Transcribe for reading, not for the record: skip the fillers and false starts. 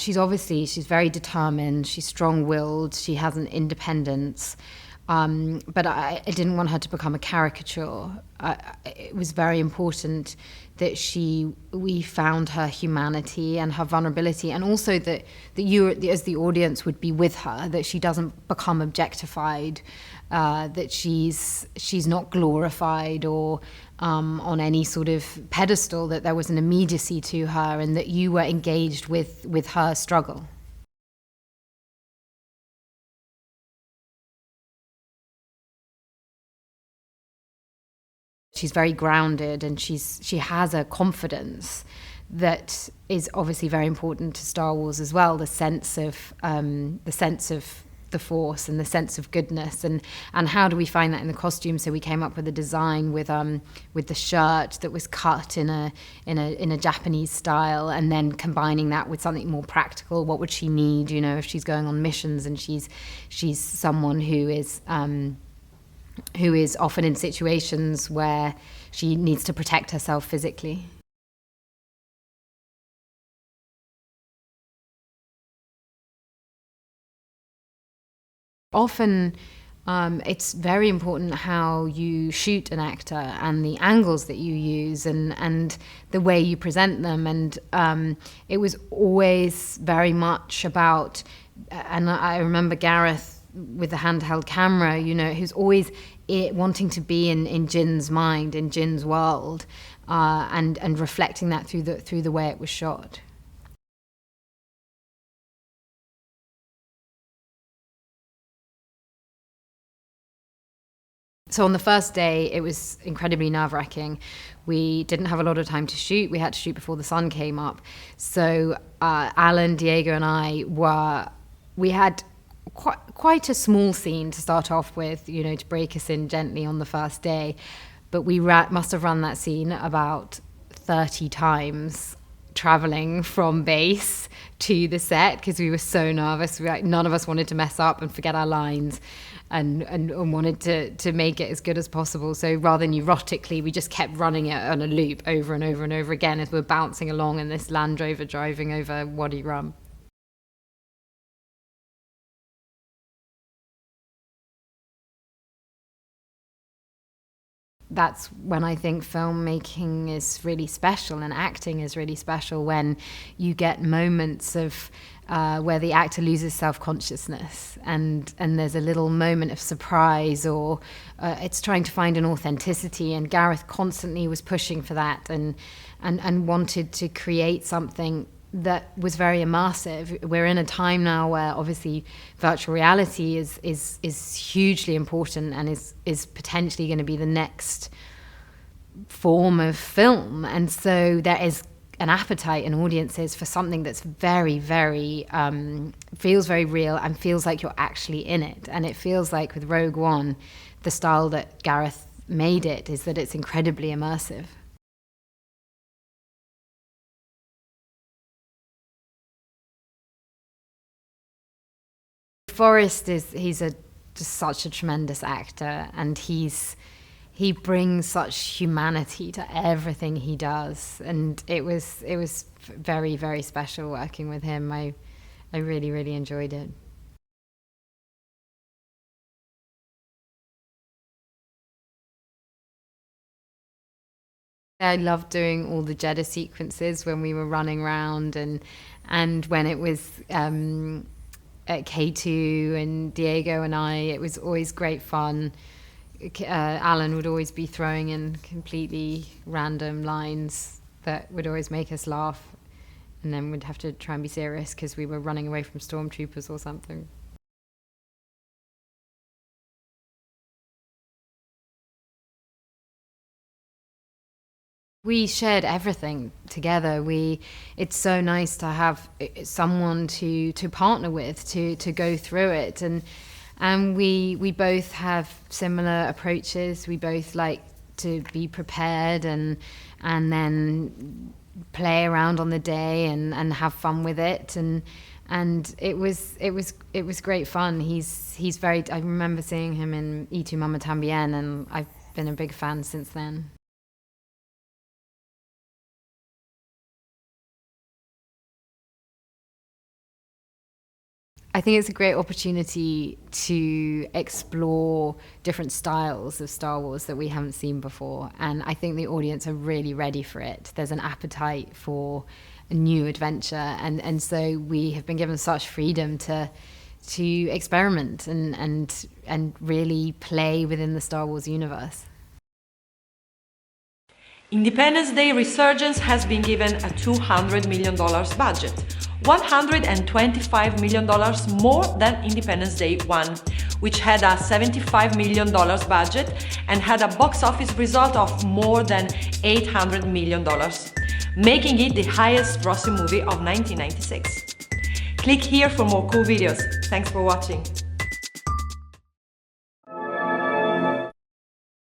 She's very determined, she's strong-willed, she has an independence, but I didn't want her to become a caricature. It was very important that we found her humanity and her vulnerability, and also that you as the audience would be with her, that she doesn't become objectified, that she's not glorified or on any sort of pedestal, that there was an immediacy to her and that you were engaged with her struggle. She's very grounded, and she has a confidence that is obviously very important to Star Wars as well. The sense of the Force and the sense of goodness, and how do we find that in the costume? So we came up with a design with the shirt that was cut in a Japanese style, and then combining that with something more practical. What would she need? You know, if she's going on missions and she's someone who is often in situations where she needs to protect herself physically. Often it's very important how you shoot an actor and the angles that you use and the way you present them. And it was always very much about, and I remember Gareth with the handheld camera, you know, who's always wanting to be in Jyn's mind, in Jyn's world, and reflecting that through the way it was shot. So on the first day, it was incredibly nerve-wracking. We didn't have a lot of time to shoot. We had to shoot before the sun came up. So Alan, Diego, and we had quite a small scene to start off with, you know, to break us in gently on the first day. But we must have run that scene about 30 times, traveling from base to the set, because we were so nervous. None of us wanted to mess up and forget our lines, and wanted to make it as good as possible. So rather than neurotically, we just kept running it on a loop over and over and over again as we're bouncing along in this Land Rover driving over Wadi Rum. That's when I think filmmaking is really special and acting is really special, when you get moments of where the actor loses self-consciousness and there's a little moment of surprise, or it's trying to find an authenticity. And Gareth constantly was pushing for that and wanted to create something that was very immersive. We're in a time now where obviously virtual reality is hugely important and is potentially going to be the next form of film. And so there is an appetite in audiences for something that's very, very, feels very real and feels like you're actually in it. And it feels like with Rogue One, the style that Gareth made it is that it's incredibly immersive. Forrest he's just such a tremendous actor, and he brings such humanity to everything he does, and it was very, very special working with him. I really, really enjoyed it. I loved doing all the Jeddah sequences when we were running around, and when it was at K2 and Diego and I, it was always great fun. Alan would always be throwing in completely random lines that would always make us laugh, and then we'd have to try and be serious because we were running away from stormtroopers or something. We shared everything together. It's so nice to have someone to partner with, to go through it, and we both have similar approaches. We both like to be prepared and then play around on the day and have fun with it, and it was great fun. He's very. I remember seeing him in Y Tu Mamá También, and I've been a big fan since then. I think it's a great opportunity to explore different styles of Star Wars that we haven't seen before. And I think the audience are really ready for it. There's an appetite for a new adventure. And so we have been given such freedom to experiment and really play within the Star Wars universe. Independence Day Resurgence has been given a $200 million budget, $125 million more than Independence Day 1, which had a $75 million budget and had a box office result of more than $800 million, making it the highest grossing movie of 1996. Click here for more cool videos. Thanks for watching.